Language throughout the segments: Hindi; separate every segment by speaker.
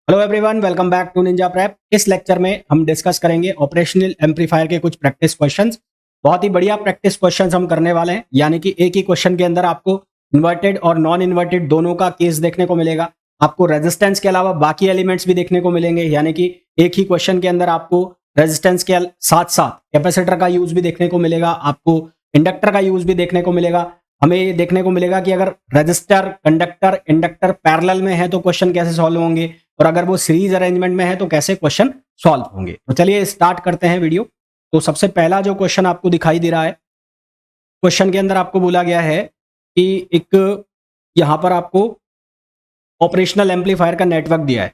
Speaker 1: Hello everyone, welcome back to Ninja Prep. इस लेक्चर में हम डिस्कस करेंगे ऑपरेशनल एम्पलीफायर के कुछ प्रैक्टिस क्वेश्चंस। बहुत ही बढ़िया प्रैक्टिस क्वेश्चंस हम करने वाले हैं, यानी कि एक ही क्वेश्चन के अंदर आपको इन्वर्टेड और नॉन इन्वर्टेड दोनों का केस देखने को मिलेगा। आपको रेजिस्टेंस के अलावा बाकी एलिमेंट्स भी देखने को मिलेंगे, यानी कि एक ही क्वेश्चन के अंदर आपको रेजिस्टेंस के साथ साथ कैपेसिटर का यूज भी देखने को मिलेगा, आपको इंडक्टर का यूज भी देखने को मिलेगा। हमें ये देखने को मिलेगा कि अगर रजिस्टर, कंडक्टर, इंडक्टर पैरेलल में है तो क्वेश्चन कैसे सॉल्व होंगे, और अगर वो सीरीज अरेंजमेंट में है तो कैसे क्वेश्चन सॉल्व होंगे। तो चलिए स्टार्ट करते हैं वीडियो। तो सबसे पहला जो क्वेश्चन आपको दिखाई दे रहा है, क्वेश्चन के अंदर आपको बोला गया है कि एक यहां पर आपको ऑपरेशनल एम्पलीफायर का नेटवर्क दिया है।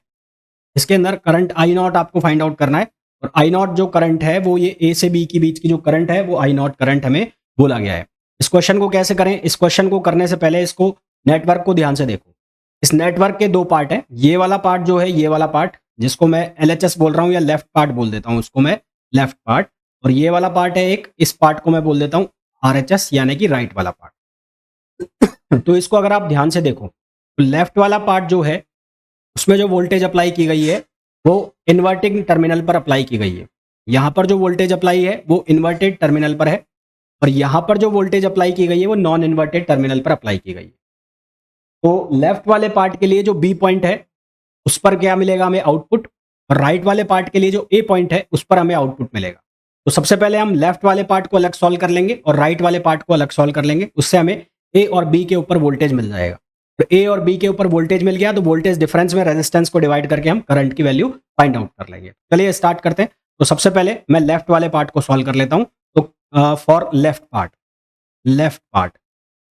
Speaker 1: इसके अंदर करंट आई नॉट आपको फाइंड आउट करना है, और आई नॉट जो करंट है वो ये ए से बी के बीच की जो करंट है वो आई नॉट करंट हमें बोला गया है। इस क्वेश्चन को कैसे करें? इस क्वेश्चन को करने से पहले इसको नेटवर्क को ध्यान से देखो। इस नेटवर्क के दो पार्ट हैं। ये वाला पार्ट जो है, ये वाला पार्ट जिसको मैं LHS बोल रहा हूँ या लेफ्ट पार्ट बोल देता हूँ, उसको मैं लेफ्ट पार्ट, और ये वाला पार्ट है एक, इस पार्ट को मैं बोल देता हूँ RHS यानी कि राइट वाला पार्ट। तो इसको अगर आप ध्यान से देखो तो लेफ्ट वाला पार्ट जो है उसमें जो वोल्टेज अप्लाई की गई है वो इन्वर्टिंग टर्मिनल पर अप्लाई की गई है। यहाँ पर जो वोल्टेज अप्लाई है वो इन्वर्टेड टर्मिनल पर है, और यहाँ पर जो वोल्टेज अप्लाई की गई है वो नॉन इन्वर्टेड टर्मिनल पर अप्लाई की गई है। तो लेफ्ट वाले पार्ट के लिए जो बी पॉइंट है उस पर क्या मिलेगा हमें? आउटपुट। और राइट वाले पार्ट के लिए जो ए पॉइंट है उस पर हमें आउटपुट मिलेगा। तो सबसे पहले हम लेफ्ट वाले पार्ट को अलग सॉल्व कर लेंगे और राइट वाले पार्ट को अलग सॉल्व कर लेंगे। उससे हमें ए और बी के ऊपर वोल्टेज मिल जाएगा। तो ए और बी के ऊपर वोल्टेज मिल गया तो वोल्टेज डिफरेंस में रेजिस्टेंस को डिवाइड करके हम करंट की वैल्यू फाइंड आउट कर लेंगे। चलिए स्टार्ट करते हैं। तो सबसे पहले मैं लेफ्ट वाले पार्ट को सॉल्व कर लेता हूं। तो फॉर लेफ्ट पार्ट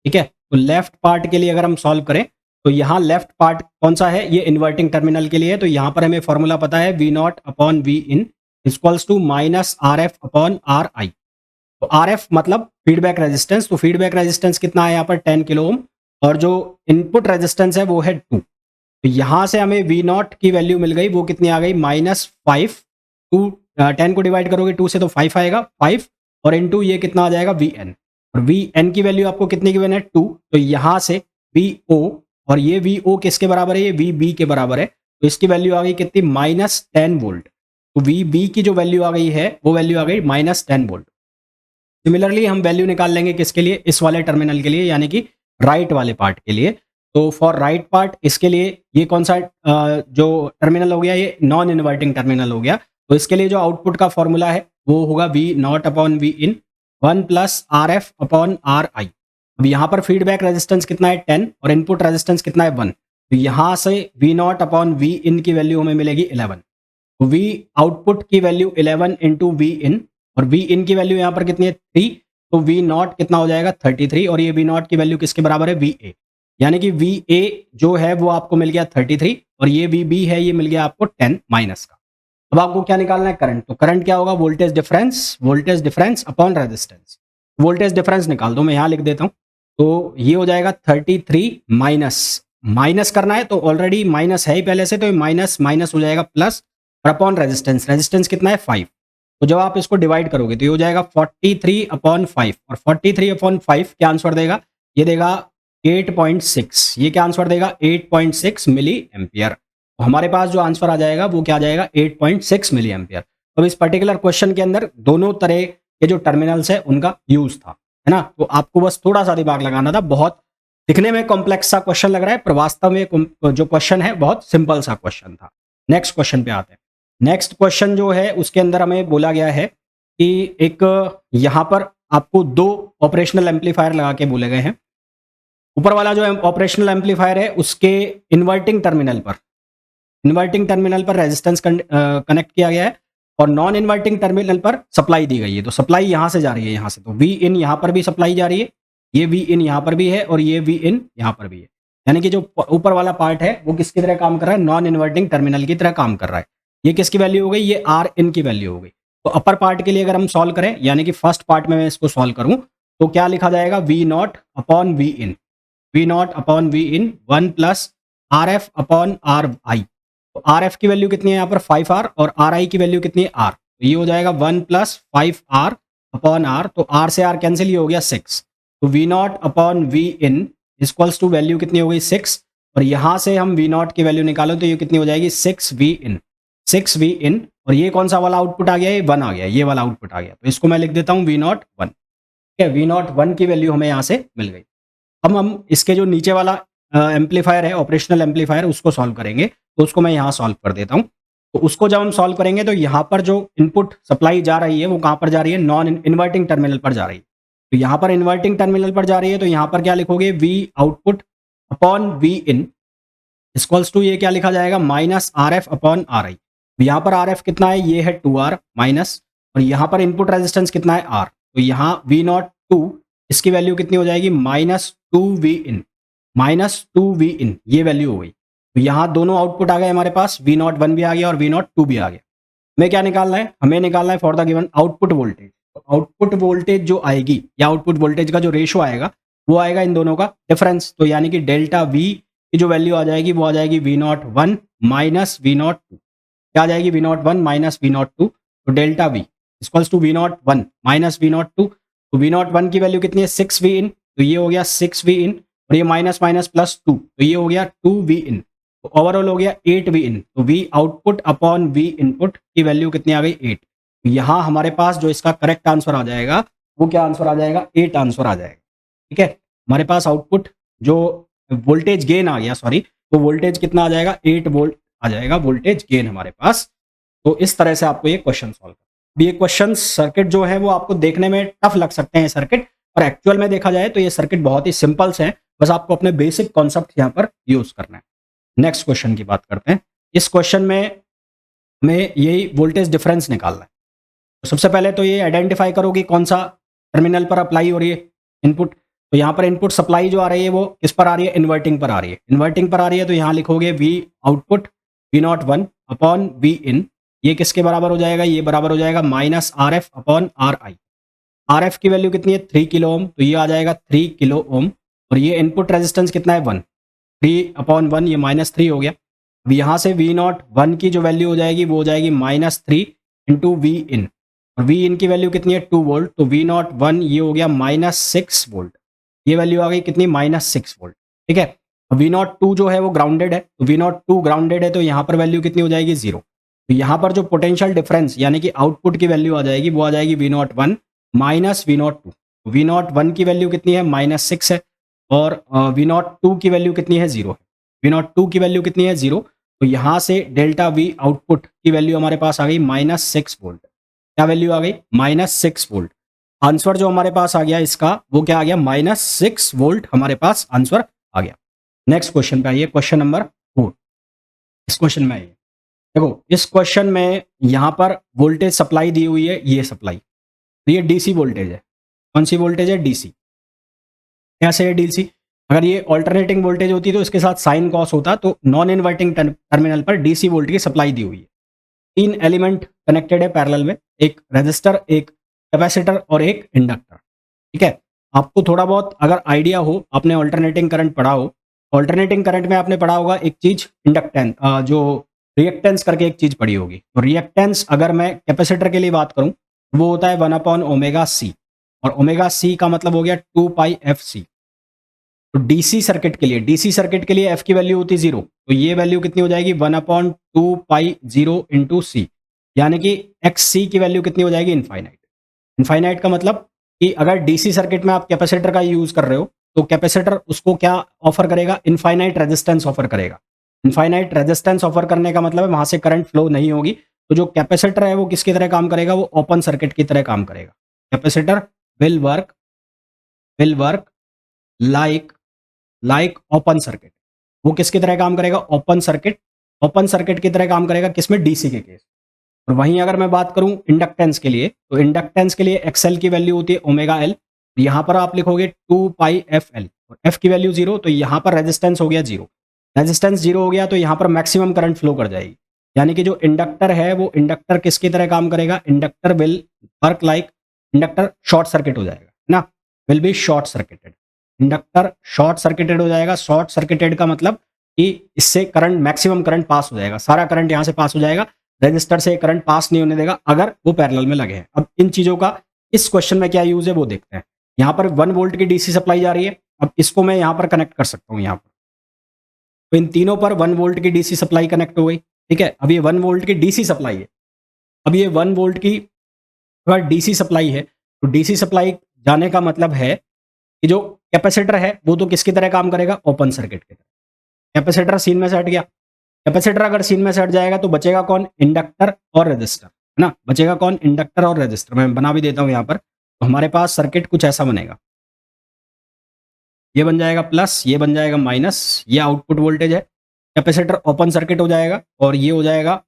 Speaker 1: ठीक है। तो लेफ्ट पार्ट के लिए अगर हम सॉल्व करें तो यहाँ लेफ्ट पार्ट कौन सा है? ये इन्वर्टिंग टर्मिनल के लिए है। तो यहाँ पर हमें फॉर्मूला पता है V naught upon V in equals to minus RF upon RI। तो RF मतलब फीडबैक रेजिस्टेंस। तो फीडबैक रेजिस्टेंस कितना है यहाँ पर? 10 किलो ओम, और जो इनपुट रेजिस्टेंस है वो है 2। तो यहाँ से हमें V नॉट की वैल्यू मिल गई, वो कितनी आ गई? -5। 10 को डिवाइड करोगे 2 से तो 5 आएगा, 5 और इनटू ये कितना आ जाएगा? VN। और VN की वैल्यू आपको कितनी गिवन है? 2। तो यहाँ से VO, और ये VO किसके बराबर है? ये VB के बराबर है। तो इसकी वैल्यू आ गई कितनी? -10 वोल्ट। तो VB की जो वैल्यू आ गई है वो वैल्यू आ गई -10 वोल्ट। सिमिलरली हम वैल्यू निकाल लेंगे किसके लिए? इस वाले टर्मिनल के लिए, यानी कि राइट वाले पार्ट के लिए। तो फॉर राइट पार्ट इसके लिए ये कौन सा जो टर्मिनल हो गया? ये नॉन इन्वर्टिंग टर्मिनल हो गया। तो इसके लिए जो आउटपुट का फॉर्मूला है वो होगा V naught upon V in 1 plus RF upon RI। अब यहाँ पर फीडबैक रेजिस्टेंस कितना है? 10, और इनपुट रेजिस्टेंस कितना है? 1। तो यहाँ से V नॉट अपॉन वी इन की वैल्यू हमें मिलेगी 11। तो V आउटपुट की वैल्यू 11 इंटू वी इन, और वी इन की वैल्यू यहाँ पर कितनी है? 3। तो V नॉट कितना हो जाएगा? 33। और ये V नॉट की वैल्यू किसके बराबर है? VA। यानी कि VA जो है वो आपको मिल गया 33, और ये VB है ये मिल गया आपको 10 माइनस का। अब आपको क्या निकालना है? करंट। तो करंट क्या होगा? Voltage difference upon resistance. Voltage difference निकाल दो, मैं यहाँ लिख देता हूँ। तो ये हो जाएगा 33 माइनस करना है, तो ऑलरेडी माइनस है ही पहले से, तो माइनस माइनस हो जाएगा प्लस, और अपॉन रेजिस्टेंस कितना है? 5। तो जब आप इसको डिवाइड करोगे तो ये हो जाएगा 43 अपॉन 5, और 43 अपॉन 5 क्या आंसर देगा? ये देगा 8.6। ये क्या आंसर देगा? 8.6 मिली एम्पियर। तो हमारे पास जो आंसर आ जाएगा वो क्या आ जाएगा? 8.6 मिली एम्पियर। तो इस पर्टिकुलर क्वेश्चन के अंदर दोनों तरह के जो टर्मिनल्स है उनका यूज था, है ना। तो आपको बस थोड़ा सा दिमाग लगाना था। बहुत दिखने में कॉम्प्लेक्स सा क्वेश्चन लग रहा है, पर वास्तव में जो क्वेश्चन है बहुत सिंपल सा क्वेश्चन था। नेक्स्ट क्वेश्चन पे आते हैं। नेक्स्ट क्वेश्चन जो है उसके अंदर हमें बोला गया है कि एक यहाँ पर आपको 2 ऑपरेशनल एम्पलीफायर लगा के बोले गए हैं। ऊपर वाला जो ऑपरेशनल एम्पलीफायर है उसके इन्वर्टिंग टर्मिनल पर रेजिस्टेंस कनेक्ट किया गया है, और नॉन इन्वर्टिंग टर्मिनल पर सप्लाई दी गई है। तो सप्लाई यहाँ से जा रही है, यहाँ से। तो वी इन यहाँ पर भी सप्लाई जा रही है, ये वी इन यहाँ पर भी है, और ये वी इन यहाँ पर भी है। यानी कि जो ऊपर वाला पार्ट है वो किसकी तरह काम कर रहा है? नॉन इन्वर्टिंग टर्मिनल की तरह काम कर रहा है। ये किसकी वैल्यू हो गई? ये आर इन की वैल्यू हो गई। तो अपर पार्ट के लिए अगर हम सॉल्व करें, यानी कि फर्स्ट पार्ट में मैं इसको सॉल्व करूं, तो क्या लिखा जाएगा? V naught upon V in 1 plus RF upon RI। तो RF की वैल्यू कितनी है यहाँ पर? 5R, और RI की वैल्यू कितनी है? R। तो ये हो जाएगा 1 प्लस 5R अपॉन R। तो R से R कैंसिल, ये हो गया 6। तो V naught upon V in equals to value कितनी हो गई? 6। और यहाँ से हम वी नॉट की वैल्यू निकालो तो ये कितनी हो जाएगी 6V इन, 6V इन। और ये कौन सा वाला आउटपुट आ गया, ये 1 आ गया, ये वाला आउटपुट आ गया। तो इसको मैं लिख देता हूँ V नॉट 1। ठीक है, V नॉट 1 की वैल्यू हमें यहाँ से मिल गई। अब हम इसके जो नीचे वाला एम्पलीफायर है, ऑपरेशनल एम्पलीफायर, उसको सॉल्व करेंगे। तो उसको मैं यहाँ सॉल्व कर देता हूँ। तो उसको जब हम सॉल्व करेंगे तो यहाँ पर जो इनपुट सप्लाई जा रही है वो कहाँ पर जा रही है, नॉन इन्वर्टिंग टर्मिनल पर जा रही है। तो यहाँ पर इन्वर्टिंग टर्मिनल पर जा रही है, तो यहाँ पर क्या लिखोगे, V output upon V in equals to ये क्या लिखा जाएगा, माइनस RF अपॉन RI। यहाँ पर RF कितना है, ये है 2R माइनस, और यहाँ पर इनपुट रेजिस्टेंस कितना है, R। तो यहाँ V नॉट 2, इसकी वैल्यू कितनी हो जाएगी, माइनस 2V इन, माइनस 2V इन, ये वैल्यू हो गई। तो यहाँ दोनों आउटपुट आ गए हमारे पास, V नॉट 1 भी आ गया और V नॉट 2 भी आ गया। हमें क्या निकालना है, हमें निकालना है for the given output voltage. तो आउटपुट वोल्टेज जो आएगी, या आउटपुट वोल्टेज का जो रेशो आएगा, वो आएगा इन दोनों का डिफरेंस। तो यानी कि डेल्टा V की जो वैल्यू आ जाएगी वो आ जाएगी V naught 1 minus V naught 2। क्या आ जाएगी, V naught 1 minus V naught 2। तो delta V equals to V naught 1 minus V naught 2। तो V नॉट 1 की वैल्यू कितनी है, 6V इन। तो ये हो गया 6V इन, और ये माइनस माइनस प्लस 2, तो ये हो गया 2V इन। तो ओवरऑल हो गया 8V इन। तो V output upon V input की वैल्यू कितनी आ गई, 8। तो यहाँ हमारे पास जो इसका करेक्ट आंसर आ जाएगा वो क्या आंसर आ जाएगा, 8 आंसर आ जाएगा। ठीक है, हमारे पास आउटपुट जो वोल्टेज गेन आ गया, सॉरी, तो वोल्टेज कितना आ जाएगा, 8 वोल्ट आ जाएगा वोल्टेज गेन हमारे पास। तो इस तरह से आपको ये क्वेश्चन सॉल्व करना। ये क्वेश्चन सर्किट जो है वो आपको देखने में टफ लग सकते हैं सर्किट, और एक्चुअल में देखा जाए तो ये सर्किट बहुत ही सिंपल से है, बस आपको अपने बेसिक कॉन्सेप्ट यहाँ पर यूज करना है। नेक्स्ट क्वेश्चन की बात करते हैं। इस क्वेश्चन में हमें यही वोल्टेज डिफरेंस निकालना है। तो सबसे पहले तो ये आइडेंटिफाई करो कि कौन सा टर्मिनल पर अप्लाई हो रही है इनपुट। तो यहाँ पर इनपुट सप्लाई जो आ रही है वो किस पर आ रही है, इन्वर्टिंग पर आ रही है। इन्वर्टिंग पर आ रही है तो यहाँ लिखोगे V output V naught 1 upon V इन, ये किसके बराबर हो जाएगा, ये बराबर हो जाएगा minus RF upon RI। RF की वैल्यू कितनी है, 3 किलो ओम, तो ये आ जाएगा 3 किलो ओम। और ये इनपुट रेजिस्टेंस कितना है, 1, 3 अपॉन 1, ये माइनस 3 हो गया। अब यहाँ से V नॉट 1 की जो वैल्यू हो जाएगी वो हो जाएगी माइनस 3 इंटू V इन, और V इन की वैल्यू कितनी है, 2 वोल्ट। तो V नॉट 1 ये हो गया माइनस 6 वोल्ट, ये वैल्यू आ गई कितनी, माइनस 6 वोल्ट। ठीक है, V नॉट 2 जो है वो ग्राउंडेड है, तो V नॉट 2 ग्राउंडेड है, तो यहाँ पर वैल्यू कितनी हो जाएगी, 0। तो यहाँ पर जो पोटेंशियल डिफरेंस यानी कि आउटपुट की वैल्यू आ जाएगी वो आ जाएगी V naught 1 minus V naught 2। V naught 1 की वैल्यू कितनी है, माइनस 6 है, और V नॉट 2 की वैल्यू कितनी है, 0 है। V नॉट 2 की वैल्यू कितनी है, 0। तो यहाँ से डेल्टा V आउटपुट की वैल्यू हमारे पास आ गई माइनस 6 वोल्ट। क्या वैल्यू आ गई, माइनस 6 वोल्ट। आंसर जो हमारे पास आ गया इसका वो क्या आ गया, माइनस 6 वोल्ट हमारे पास आंसर आ गया। नेक्स्ट क्वेश्चन पे आइए, क्वेश्चन नंबर 4। इस क्वेश्चन में आइए, देखो इस क्वेश्चन में यहाँ पर वोल्टेज सप्लाई दी हुई है, ये सप्लाई, तो ये डीसी वोल्टेज है। कौन सी वोल्टेज है, डीसी। कैसे है डीसी, अगर ये ऑल्टरनेटिंग वोल्टेज होती तो इसके साथ साइन कॉस होता। तो नॉन इन्वर्टिंग टर्मिनल पर डीसी वोल्टेज की सप्लाई दी हुई है। 3 एलिमेंट कनेक्टेड है पैरेलल में, एक रेजिस्टर, एक कैपेसिटर और एक इंडक्टर। ठीक है, आपको थोड़ा बहुत अगर आइडिया हो, आपने ऑल्टरनेटिंग करंट पढ़ा हो, ऑल्टरनेटिंग करंट में आपने पढ़ा होगा एक चीज इंडक्टेंस, जो रिएक्टेंस करके एक चीज पढ़ी होगी। तो रिएक्टेंस अगर मैं कैपेसिटर के लिए बात करूं वो होता है 1 अपॉन ओमेगा सी, और ओमेगा सी का मतलब हो गया 2 पाई एफ सी। तो डीसी सर्किट के लिए, डीसी सर्किट के लिए एफ की वैल्यू होती है 0, तो ये वैल्यू कितनी हो जाएगी, 1 अपॉन 2 पाई 0 इंटू सी, यानी कि एक्स सी की वैल्यू कितनी हो जाएगी, इनफाइनाइट। इनफाइनाइट का मतलब कि अगर डीसी सर्किट में आप कैपेसिटर का यूज कर रहे हो तो कैपेसिटर उसको क्या ऑफर करेगा, इनफाइनाइट रेजिस्टेंस ऑफर करेगा। इनफाइनाइट रेजिस्टेंस ऑफर करने का मतलब है वहां से करंट फ्लो नहीं होगी। तो जो कैपेसिटर है वो किसकी तरह काम करेगा, वो ओपन सर्किट की तरह काम करेगा। Capacitor will work like open circuit. वो किसकी तरह काम करेगा, ओपन सर्किट की तरह काम करेगा, किसमें, डीसी के केस। और वहीं अगर मैं बात करूं इंडक्टेंस के लिए, तो इंडक्टेंस के लिए एक्सएल की वैल्यू होती है ओमेगा एल। यहां पर आप लिखोगे 2 पाई एफ एल, और एफ की वैल्यू 0, तो यहां पर रेजिस्टेंस हो गया 0। रेजिस्टेंस 0 हो गया तो यहां पर मैक्सिमम करंट फ्लो कर जाएगी, यानी कि जो इंडक्टर है वो इंडक्टर किसकी तरह काम करेगा, inductor will work like, inductor short circuit हो जाएगा ना, will be short circuited. Inductor short circuited हो जाएगा। शॉर्ट सर्किटेड का मतलब कि इससे करंट, मैक्सिमम करंट पास हो जाएगा, सारा करंट यहां से पास हो जाएगा, रजिस्टर से करंट पास नहीं होने देगा अगर वो पैरेलल में लगे हैं। अब इन चीजों का इस क्वेश्चन में क्या यूज है वो देखते हैं। यहाँ पर 1 वोल्ट की डीसी सप्लाई जा रही है, अब इसको मैं यहाँ पर कनेक्ट कर सकता हूँ यहाँ पर, तो इन तीनों पर 1 वोल्ट की डीसी सप्लाई कनेक्ट हो गई। ठीक है, अब ये 1 वोल्ट की डीसी सप्लाई है। अब ये 1 वोल्ट की अगर डीसी सप्लाई है, तो डीसी सप्लाई जाने का मतलब है कि जो कैपेसिटर है वो तो किसकी तरह काम करेगा, ओपन सर्किट की तरह। कैपेसिटर सीन में से हट गया। कैपेसिटर अगर सीन में से हट जाएगा तो बचेगा कौन, इंडक्टर और रेजिस्टर, है ना। बचेगा कौन, इंडक्टर और रेजिस्टर। मैं बना भी देता हूं यहां पर। तो हमारे पास सर्किट कुछ ऐसा बनेगा, ये बन जाएगा प्लस, ये बन जाएगा माइनस, ये आउटपुट वोल्टेज है। कैपेसिटर ओपन सर्किट हो जाएगा और ये हो जाएगा,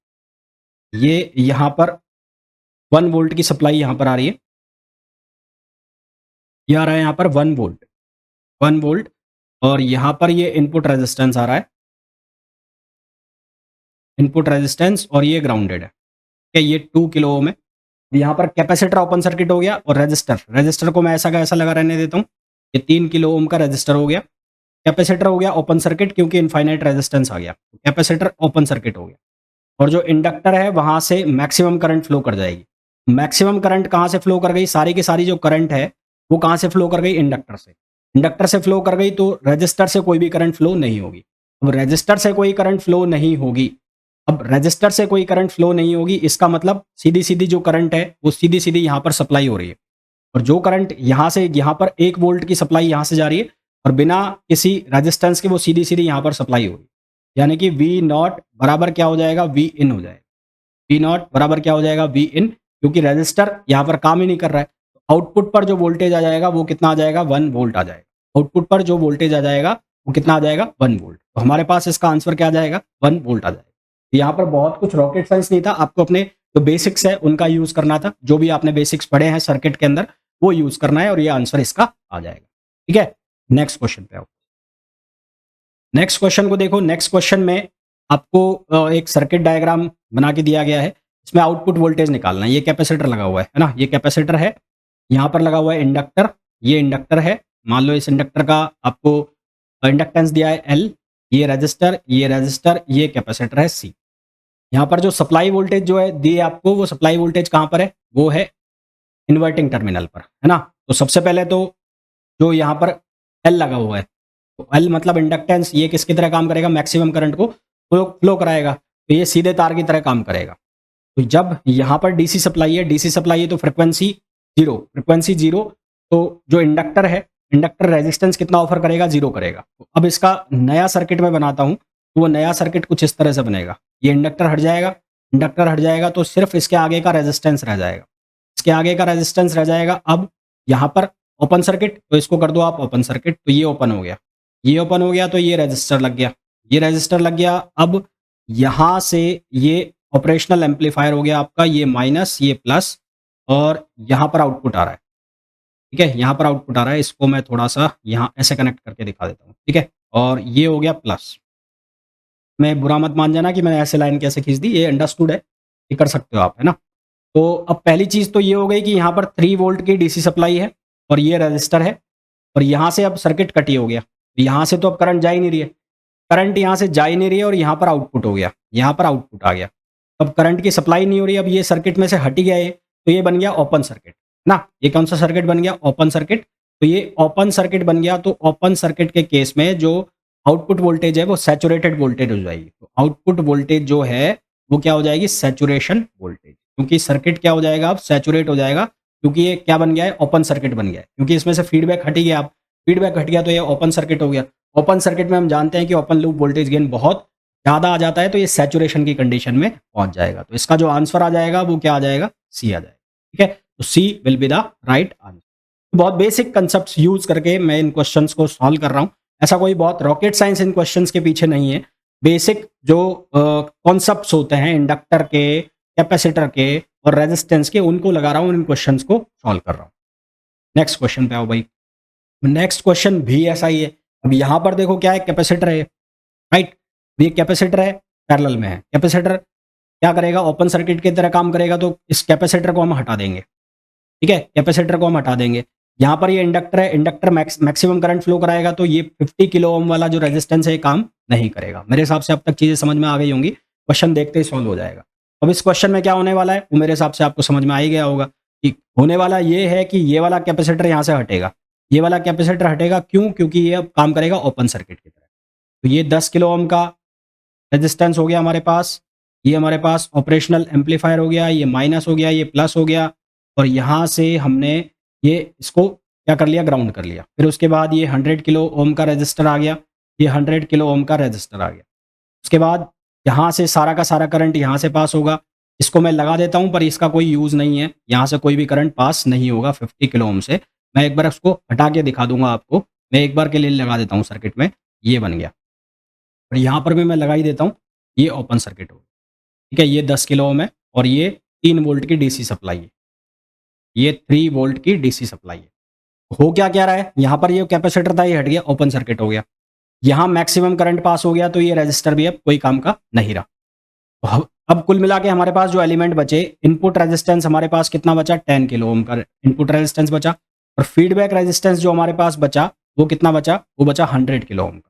Speaker 1: ये यहां पर 1 वोल्ट की सप्लाई यहां पर आ रही है, ये आ रहा है यहां पर 1 वोल्ट, 1 वोल्ट। और यहां पर ये इनपुट रेजिस्टेंस आ रहा है, इनपुट रेजिस्टेंस, और ये ग्राउंडेड है। ठीक है, ये 2 किलो ओम है। यहाँ पर कैपेसिटर ओपन सर्किट हो गया और रजिस्टर, रजिस्टर को मैं ऐसा का ऐसा लगा रहने देता हूँ। ये 3 किलो ओम का रजिस्टर हो गया। कैपेसिटर हो गया ओपन सर्किट क्योंकि इनफाइनाइट रेजिस्टेंस आ गया, कैपेसिटर ओपन सर्किट हो गया। और जो इंडक्टर है वहां से मैक्सिमम करंट फ्लो कर जाएगी। मैक्सिमम करंट कहाँ से फ्लो कर गई, सारी की सारी जो करंट है वो कहाँ से फ्लो कर गई, इंडक्टर से। इंडक्टर से फ्लो कर गई तो रजिस्टर से कोई भी करंट फ्लो नहीं होगी। अब रजिस्टर से कोई करंट फ्लो नहीं होगी, अब रजिस्टर से कोई करंट फ्लो नहीं होगी, इसका मतलब सीधी सीधी जो करंट है वो सीधी सीधी यहाँ पर सप्लाई हो रही है। और जो करंट यहाँ से यहाँ पर 1 वोल्ट की सप्लाई यहाँ से जा रही है और बिना किसी रेजिस्टेंस के वो सीधी सीधी यहाँ पर सप्लाई हो रही है। यानी कि वी नॉट बराबर क्या हो जाएगा, वी इन हो जाएगा। वी नॉट बराबर क्या हो जाएगा, वी इन, क्योंकि रजिस्टर यहाँ पर काम ही नहीं कर रहा है। आउटपुट पर जो वोल्टेज आ जाएगा वो कितना आ जाएगा, 1 वोल्ट आ जाएगा। आउटपुट पर जो वोल्टेज आ जाएगा वो कितना आ जाएगा, 1 वोल्ट। तो हमारे पास इसका आंसर क्या आ जाएगा, 1 वोल्ट आ जाएगा। यहाँ पर बहुत कुछ रॉकेट साइंस नहीं था, आपको अपने जो बेसिक्स है उनका यूज करना था। जो भी आपने बेसिक्स पढ़े हैं सर्किट के अंदर वो यूज करना है और ये आंसर इसका आ जाएगा। ठीक है, नेक्स्ट क्वेश्चन पे आओ। नेक्स्ट क्वेश्चन को देखो। नेक्स्ट क्वेश्चन में आपको एक सर्किट डायग्राम बना के दिया गया है, इसमें आउटपुट वोल्टेज निकालना है। ये कैपेसिटर लगा हुआ है ना, ये कैपेसिटर है। यहाँ पर लगा हुआ है इंडक्टर, ये इंडक्टर है। मान लो इस इंडक्टर का आपको इंडक्टेंस दिया है L, ये रजिस्टर, ये रजिस्टर, ये कैपेसिटर है C। यहाँ पर जो सप्लाई वोल्टेज जो है दी है आपको, वो सप्लाई वोल्टेज कहाँ पर है, वो है इन्वर्टिंग टर्मिनल पर, है ना। तो सबसे पहले तो जो यहाँ पर L लगा हुआ है, तो L मतलब इंडक्टेंस, ये किसकी तरह काम करेगा, मैक्सिमम करंट को फ्लो कराएगा। तो ये सीधे तार की तरह काम करेगा। तो जब यहाँ पर डीसी सप्लाई है, डीसी सप्लाई है तो फ्रिक्वेंसी जीरो, फ्रिक्वेंसी जीरो। तो जो इंडक्टर है, इंडक्टर रेजिस्टेंस कितना ऑफर करेगा, जीरो करेगा। तो अब इसका नया सर्किट मैं बनाता हूँ, तो वो नया सर्किट कुछ इस तरह से बनेगा। ये इंडक्टर हट जाएगा, इंडक्टर हट जाएगा तो सिर्फ इसके आगे का रेजिस्टेंस रह जाएगा, इसके आगे का रेजिस्टेंस रह जाएगा। अब यहाँ पर ओपन सर्किट, तो इसको कर दो आप ओपन सर्किट, तो ये ओपन हो गया, ये ओपन हो गया, तो ये रजिस्टर लग गया, ये रजिस्टर लग गया। अब यहाँ से ये ऑपरेशनल एम्पलीफायर हो गया आपका, ये माइनस, ये प्लस, और यहाँ पर आउटपुट आ रहा है। ठीक है, यहाँ पर आउटपुट आ रहा है, इसको मैं थोड़ा सा यहाँ ऐसे कनेक्ट करके दिखा देता हूँ। ठीक है, और ये हो गया प्लस। मैं बुरा मत मान जाना कि मैंने ऐसे लाइन कैसे खींच दी, ये अंडरस्टूड है, ये कर सकते हो आप, है ना। तो अब पहली चीज़ तो ये हो गई कि यहाँ पर 3 वोल्ट की डीसी सप्लाई है और ये रजिस्टर है, और यहाँ से अब सर्किट कटी हो गया। तो यहाँ से तो अब करंट जा ही नहीं रही है, करंट यहाँ से जा ही नहीं रही है, और यहाँ पर आउटपुट हो गया, यहाँ पर आउटपुट आ गया। अब करंट की सप्लाई नहीं हो रही, अब ये सर्किट में से हट ही गया ये, तो ये बन गया ओपन सर्किट ना। ये कौन सा सर्किट बन गया, ओपन सर्किट। तो ये ओपन सर्किट बन गया, तो ओपन सर्किट के केस में जो आउटपुट वोल्टेज है वो सैचुरेटेड वोल्टेज हो जाएगी। तो आउटपुट वोल्टेज जो है वो क्या हो जाएगी, सैचुरेशन वोल्टेज, क्योंकि सर्किट क्या हो जाएगा, अब सैचुरेट हो जाएगा, क्योंकि ये क्या बन गया है, ओपन सर्किट बन गया है। क्योंकि इसमें से फीडबैक हट ही गया, अब फीडबैक हट गया तो ये ओपन सर्किट हो गया। ओपन सर्किट में हम जानते हैं कि ओपन लूप वोल्टेज गेन बहुत ज़्यादा आ जाता है, तो ये सैचुरेशन की कंडीशन में पहुंच जाएगा। तो इसका जो आंसर आ जाएगा वो क्या आ जाएगा, सी आ जाएगा। ठीक है, तो she will be the right answer. बहुत बेसिक कंसेप्ट्स यूज करके मैं इन क्वेश्चंस को सॉल्व कर रहा हूँ, ऐसा कोई बहुत रॉकेट साइंस इन क्वेश्चंस के पीछे नहीं है। बेसिक जो कॉन्सेप्ट्स होते हैं इंडक्टर के, कैपेसिटर के और रेजिस्टेंस के, उनको लगा रहा हूँ, इन क्वेश्चंस को सॉल्व कर रहा हूँ। नेक्स्ट क्वेश्चन पे आओ भाई। नेक्स्ट क्वेश्चन भी ऐसा ही है। अब यहाँ पर देखो क्या है, कैपेसिटर है, राइट। ये कैपेसिटर है, पैरेलल में है। कैपेसिटर क्या करेगा, ओपन सर्किट की तरह काम करेगा, तो इस कैपेसिटर को हम हटा देंगे। ठीक है, कैपेसिटर को हम हटा देंगे। यहाँ पर ये इंडक्टर है, इंडक्टर मैक्सिमम करंट फ्लो कराएगा, तो ये 50 किलो ओम वाला जो रेजिस्टेंस है ये काम नहीं करेगा। मेरे हिसाब से अब तक चीज़ें समझ में आ गई होंगी, क्वेश्चन देखते ही सॉल्व हो जाएगा। अब इस क्वेश्चन में क्या होने वाला है वो मेरे हिसाब से आपको समझ में आ ही गया होगा कि होने वाला ये है कि ये वाला कैपेसिटर यहाँ से हटेगा, ये वाला कैपेसिटर हटेगा। क्यों, क्योंकि ये अब काम करेगा ओपन सर्किट की तरह। तो ये 10 किलो ओम का रेजिस्टेंस हो गया हमारे पास, ये हमारे पास ऑपरेशनल एम्पलीफायर हो गया, ये माइनस हो गया, ये प्लस हो गया, और यहाँ से हमने ये इसको क्या कर लिया, ग्राउंड कर लिया। फिर उसके बाद ये 100 किलो ओम का रजिस्टर आ गया, ये 100 किलो ओम का रजिस्टर आ गया। उसके बाद यहाँ से सारा का सारा करंट यहाँ से पास होगा, इसको मैं लगा देता हूँ पर इसका कोई यूज़ नहीं है, यहाँ से कोई भी करंट पास नहीं होगा 50 किलो ओम से। मैं एक बार उसको हटा के दिखा दूंगा आपको, मैं एक बार के लिए लगा देता हूँ सर्किट में, ये बन गया। और यहाँ पर भी मैं लगा ही देता हूँ, ये ओपन सर्किट होगा। ठीक है, ये 10 किलो ओम है और ये 3 वोल्ट की डीसी सप्लाई है, ये 3 वोल्ट की डीसी सप्लाई है। हो क्या रहा है, यहाँ पर ये कैपेसिटर था, ये हट गया, ओपन सर्किट हो गया। यहाँ मैक्सिमम करंट पास हो गया, तो ये रेजिस्टर भी अब कोई काम का नहीं रहा। तो अब कुल मिला के हमारे पास जो एलिमेंट बचे, इनपुट रेजिस्टेंस हमारे पास कितना बचा, 10 किलो ओम का इनपुट रेजिस्टेंस बचा, और फीडबैक रेजिस्टेंस जो हमारे पास बचा वो कितना बचा, वो बचा 100 किलो ओम का।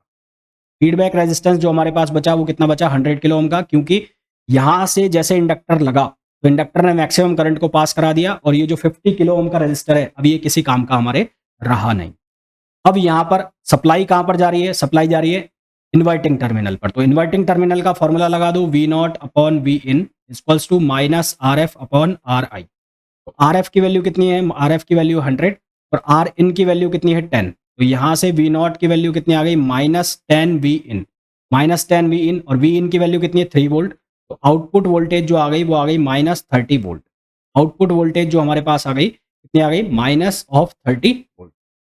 Speaker 1: फीडबैक रेजिस्टेंस जो हमारे पास बचा वो कितना बचा, 100 किलो ओम का, क्योंकि यहाँ से जैसे इंडक्टर लगा तो इंडक्टर ने मैक्सिमम करंट को पास करा दिया, और ये जो 50 किलो ओम का रेजिस्टर है अब ये किसी काम का हमारे रहा नहीं। अब यहाँ पर सप्लाई कहाँ पर जा रही है, सप्लाई जा रही है इन्वर्टिंग टर्मिनल पर। तो इन्वर्टिंग टर्मिनल का फॉर्मूला लगा दो, V naught upon V in equals to minus R F upon R I. तो आर एफ की वैल्यू कितनी है, आर एफ की वैल्यू 100 और आर इन की वैल्यू कितनी है 10। तो यहाँ से वी नॉट की वैल्यू कितनी आ गई, -10 वी इन, -10 वी इन, और वी इन की वैल्यू कितनी है 3 वोल्ट। तो आउटपुट वोल्टेज जो आ गई वो आ गई -30 वोल्ट। आउटपुट वोल्टेज जो हमारे पास आ गई कितनी आ गई, -30 वोल्ट।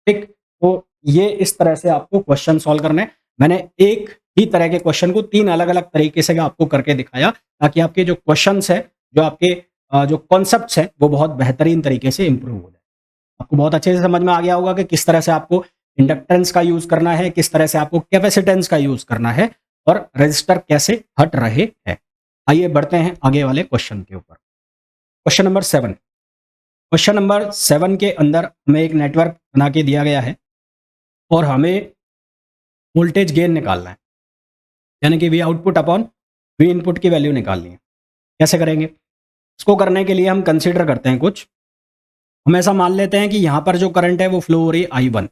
Speaker 1: ठीक, तो ये इस तरह से आपको क्वेश्चन सॉल्व करने हैं। मैंने एक ही तरह के क्वेश्चन को 3 अलग-अलग तरीके से आपको करके दिखाया, ताकि आपके जो क्वेश्चंस हैं, जो आपके जो कॉन्सेप्ट्स हैं, वो बहुत बेहतरीन तरीके से इंप्रूव हो जाए। आपको बहुत अच्छे से समझ में आ गया होगा कि किस तरह से आपको इंडक्टेंस का यूज़ करना है, किस तरह से आपको कैपेसिटेंस का यूज़ करना है, और रेजिस्टर कैसे हट रहे हैं। आइए बढ़ते हैं आगे वाले क्वेश्चन के ऊपर। Question number 7। क्वेश्चन नंबर 7 के अंदर हमें एक नेटवर्क बना के दिया गया है और हमें वोल्टेज गेन निकालना है, यानी कि we output upon we input की वैल्यू निकालनी है। कैसे करेंगे, इसको करने के लिए हम कंसीडर करते हैं कुछ। हम ऐसा मान लेते हैं कि यहाँ पर जो करंट है वो फ्लो हो रही है I1,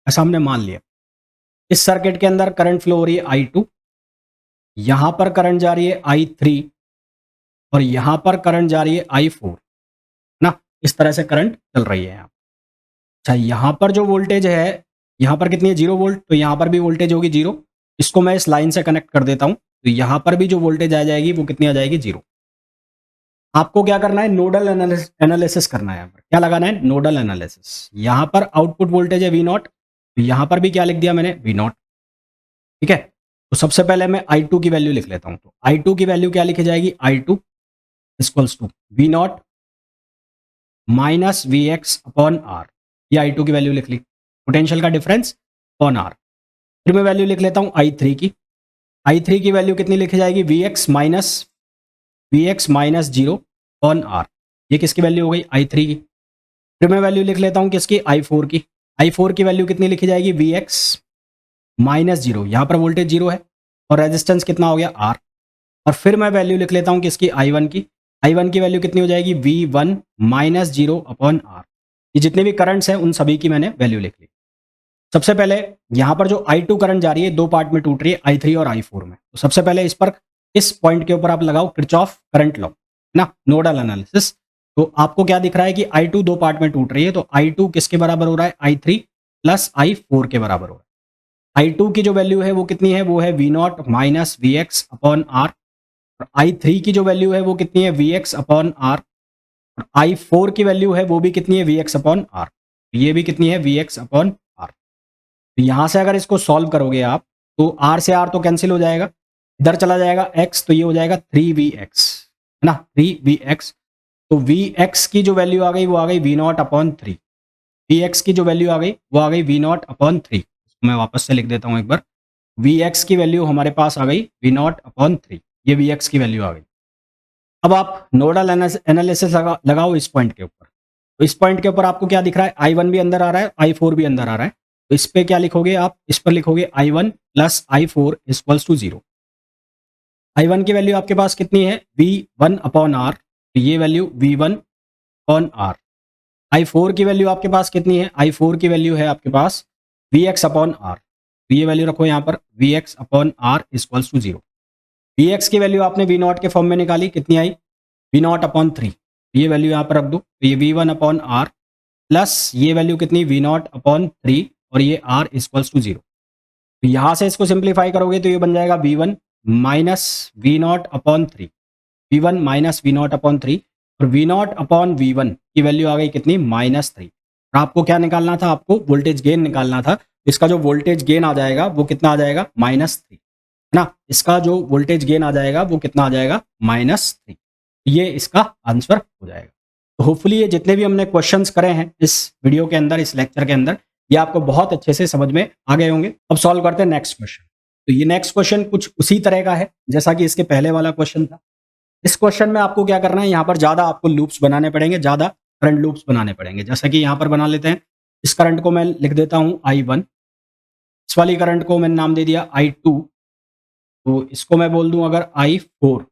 Speaker 1: ऐसा हमने मान लिया। इस सर्किट के अंदर करंट फ्लो हो रही है I2, यहाँ पर करंट जा रही है I3, और यहाँ पर करंट जा रही है I4 ना। इस तरह से करंट चल रही है यहाँ। अच्छा, यहाँ पर जो वोल्टेज है, यहाँ पर कितनी है 0 वोल्ट, तो यहाँ पर भी वोल्टेज होगी 0। इसको मैं इस लाइन से कनेक्ट कर देता हूँ, तो यहाँ पर भी जो वोल्टेज आ जाएगी वो कितनी आ जाएगी, 0। आपको क्या करना है, नोडल एनालिसिस करना है। यहाँ पर क्या लगाना है, नोडल एनालिसिस। यहाँ पर आउटपुट वोल्टेज है V0, तो यहाँ पर भी क्या लिख दिया मैंने, V0। ठीक है, तो सबसे पहले मैं I2 की वैल्यू लिख लेता हूँ। तो I2 की वैल्यू क्या लिखी जाएगी, I2 equals to V0 minus Vx upon R। ये I2 की वैल्यू लिख ली, पोटेंशियल का डिफरेंस अपॉन R। फिर मैं वैल्यू लिख लेता हूँ I3 की। I3 की वैल्यू कितनी लिखी जाएगी, Vx माइनस 0 अपॉन R। ये किसकी वैल्यू हो गई, I3 की। फिर मैं वैल्यू लिख लेता हूँ किसकी, I4 की। I4 की वैल्यू कितनी लिखी जाएगी, Vx माइनस 0, यहाँ पर वोल्टेज 0 है और रेजिस्टेंस कितना हो गया, R। और फिर मैं वैल्यू लिख लेता हूँ किसकी, I1 की। I1 की वैल्यू कितनी हो जाएगी, V1 माइनस 0 अपॉन R। ये जितने भी करंट्स हैं उन सभी की मैंने वैल्यू लिख ली। सबसे पहले यहाँ पर जो I2 करंट जा रही है, दो पार्ट में टूट रही है, I3 और I4 में। तो सबसे पहले इस पॉइंट के ऊपर आप लगाओ किरचॉफ करंट लॉ ना, नोडल एनालिसिस। तो आपको क्या दिख रहा है कि I2 दो पार्ट में टूट रही है, तो I2 किसके बराबर हो रहा है, I3 प्लस I4 के बराबर हो रहा है। I2 की जो वैल्यू है वो कितनी है, वो है V0 minus Vx upon R। और I3 की जो वैल्यू है वो कितनी है, Vx अपॉन R। और I4 की वैल्यू है वो भी कितनी है, Vx अपॉन R। ये भी कितनी है, Vx अपॉन R। तो यहाँ से अगर इसको सॉल्व करोगे आप, तो R से R तो कैंसिल हो जाएगा, इधर चला जाएगा x, तो ये हो जाएगा 3Vx है ना, 3Vx। तो Vx की जो वैल्यू आ गई वो आ गई V0 अपॉन 3। Vx की जो वैल्यू आ गई वो आ गई V0 अपॉन 3। इसको मैं वापस से लिख देता हूँ एक बार। Vx की वैल्यू हमारे पास आ गई V0 अपॉन 3, ये Vx की वैल्यू आ गई। अब आप नोडल एनालिसिस लगाओ इस पॉइंट के ऊपर। तो इस पॉइंट के ऊपर आपको क्या दिख रहा है, I1 भी अंदर आ रहा है, I4 भी अंदर आ रहा है। तो इस पे क्या लिखोगे आप, इस पर लिखोगे I1 plus I4 equals to 0। I1 की वैल्यू आपके पास कितनी है, V1 अपॉन R। तो ये value V1 upon R। I4 की वैल्यू आपके पास कितनी है, I4 की वैल्यू है आपके पास Vx अपॉन R। तो ये वैल्यू रखो यहाँ पर V X upon R equals to 0। V X की वैल्यू आपने वी नॉट के फॉर्म में निकाली, कितनी आई, वी नॉट अपॉन 3। ये वैल्यू यहाँ पर रख दो, तो ये V one upon R plus ये वैल्यू कितनी, वी नॉट अपॉन 3 और ये आर इक्वल्स टू 0। तो यहाँ से इसको सिंप्लीफाई करोगे तो ये बन जाएगा V one minus V naught upon 3, V one minus V naught upon 3 और V naught upon V one की वैल्यू आ गई कितनी, -3। और आपको क्या निकालना था, आपको वोल्टेज गेन निकालना था। इसका जो वोल्टेज गेन आ जाएगा वो कितना आ जाएगा, -3, है ना। इसका जो वोल्टेज गेन आ जाएगा वो कितना आ जाएगा, -3। ये इसका आंसर हो जाएगा। तो होपफुली ये जितने भी हमने क्वेश्चंस करे हैं इस वीडियो के अंदर, इस लेक्चर के अंदर, ये आपको बहुत अच्छे से समझ में आ गए होंगे। अब सॉल्व करते हैं नेक्स्ट क्वेश्चन। तो ये नेक्स्ट क्वेश्चन कुछ उसी तरह का है जैसा कि इसके पहले वाला क्वेश्चन था। इस क्वेश्चन में आपको क्या करना है, यहाँ पर ज्यादा आपको लूप्स बनाने पड़ेंगे, ज्यादा करंट लूप्स बनाने पड़ेंगे। जैसा कि यहाँ पर बना लेते हैं, इस करंट को मैं लिख देता हूँ I1, इस वाली करंट को मैंने नाम दे दिया I2, तो इसको मैं बोल दूं अगर I4,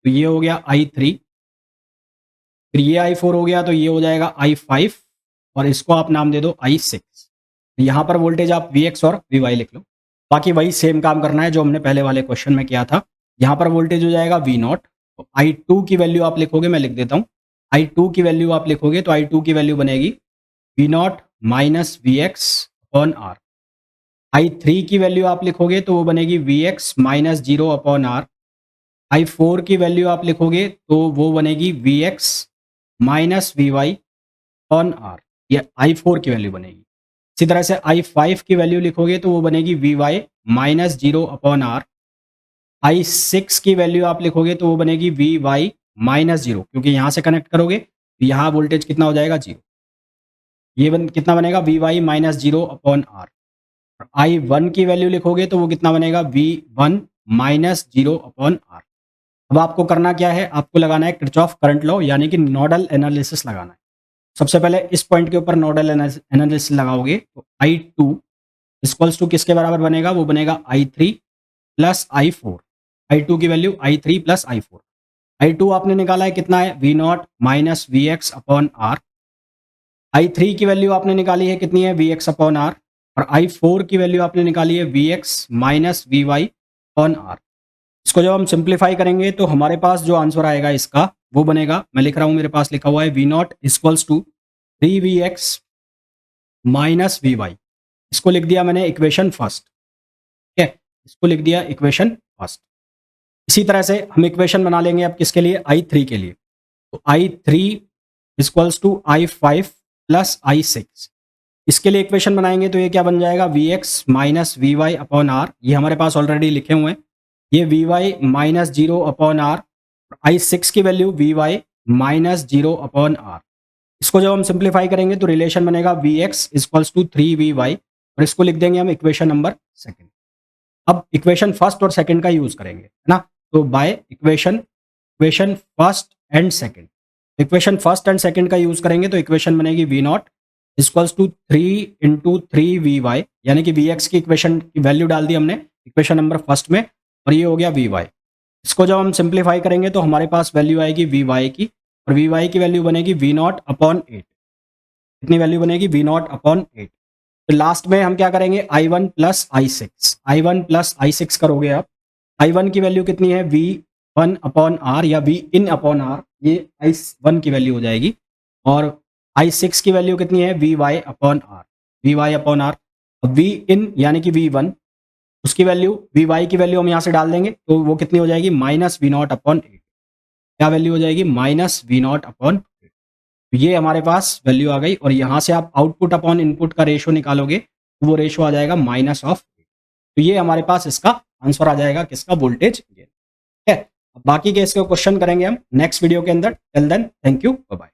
Speaker 1: तो ये हो गया I3, फिर ये I4 हो गया तो ये हो जाएगा I5 और इसको आप नाम दे दो I6। यहाँ पर वोल्टेज आप Vx और Vy लिख लो, बाकी वही सेम काम करना है जो हमने पहले वाले क्वेश्चन में किया था। यहाँ पर वोल्टेज हो जाएगा V0, तो I2 की वैल्यू आप लिखोगे, मैं लिख देता हूँ, I2 की वैल्यू आप लिखोगे तो I2 की वैल्यू बनेगी V0 minus Vx upon R। I3 की वैल्यू आप लिखोगे तो वो बनेगी Vx minus 0 upon R। I4 की वैल्यू आप लिखोगे तो वो बनेगी Vx minus Vy upon R, ये I4 की वैल्यू बनेगी। इसी तरह से I5 की वैल्यू लिखोगे तो वो बनेगी Vy minus 0 upon R। I6 की वैल्यू आप लिखोगे तो वो बनेगी Vy माइनस 0, क्योंकि यहाँ से कनेक्ट करोगे तो यहाँ वोल्टेज कितना हो जाएगा, 0। ये कितना बनेगा, Vy minus 0 upon R। I1 की वैल्यू लिखोगे तो वो कितना बनेगा, V1 माइनस 0 अपॉन R। अब आपको करना क्या है, आपको लगाना है किरचॉफ करंट लॉ, यानी कि नोडल एनालिसिस लगाना है। सबसे पहले इस पॉइंट के ऊपर नोडल एनालिसिस लगाओगे तो I2 इक्वल्स टू किसके बराबर बनेगा, वो बनेगा I3 प्लस I4। I2 की value I3 plus I4। I2 आपने निकाला है कितना है, V0 minus Vx upon R। I3 की वैल्यू आपने निकाली है कितनी है, Vx अपॉन R। और I4 की वैल्यू आपने निकाली है Vx minus Vy upon R। इसको जब हम सिंप्लीफाई करेंगे तो हमारे पास जो आंसर आएगा इसका वो बनेगा, मैं लिख रहा हूं, मेरे पास लिखा हुआ है V0 equals to 3Vx minus Vy। इसको लिख दिया मैंने इक्वेशन फर्स्ट, ठीक है, इसको लिख दिया इक्वेशन फर्स्ट। इसी तरह से हम इक्वेशन बना लेंगे अब किसके लिए, I3 के लिए। तो I3 equals to I5 plus I6। इसके लिए इक्वेशन बनाएंगे तो ये क्या बन जाएगा, Vx minus Vy upon R। ये हमारे पास ऑलरेडी लिखे हुए हैं, ये Vy minus 0 upon R। I6 की value Vy minus 0 upon R। इसको जब हम सिंप्लीफाई करेंगे तो रिलेशन बनेगा Vx इक्वल्स टू 3Vy और इसको लिख देंगे हम इक्वेशन नंबर सेकंड। अब इक्वेशन फर्स्ट और सेकंड का यूज करेंगे, है ना। तो by equation first and second, equation first and second का यूज करेंगे तो इक्वेशन बनेगी V0 equals to 3 into 3Vy, यानी कि Vx की इक्वेशन की वैल्यू डाल दी हमने इक्वेशन नंबर फर्स्ट में और ये हो गया Vy। इसको जब हम सिंप्लीफाई करेंगे तो हमारे पास वैल्यू आएगी Vy की, और Vy की वैल्यू बनेगी V0 अपॉन 8। कितनी वैल्यू बनेगी, V0 अपॉन 8। तो लास्ट में हम क्या करेंगे, I1 plus I6, I1 plus I6 करोगे आप। I1 की वैल्यू कितनी है, V1 अपॉन R या V इन अपॉन R, ये I1 की वैल्यू हो जाएगी। और I6 की वैल्यू कितनी है, Vy upon R, Vy upon R। V इन यानी कि V1, उसकी वैल्यू Vy की वैल्यू हम यहाँ से डाल देंगे तो वो कितनी हो जाएगी, माइनस V0 अपॉन 8। क्या वैल्यू हो जाएगी, माइनस V0 अपॉन 8। तो ये हमारे पास वैल्यू आ गई और यहाँ से आप आउटपुट अपॉन इनपुट का रेशो निकालोगे तो वो रेशो आ जाएगा -8। तो ये हमारे पास इसका आंसर आ जाएगा किसका, वोल्टेज गेन। ठीक है, बाकी के इसके क्वेश्चन करेंगे हम नेक्स्ट वीडियो के अंदर। Till then, thank you, bye bye.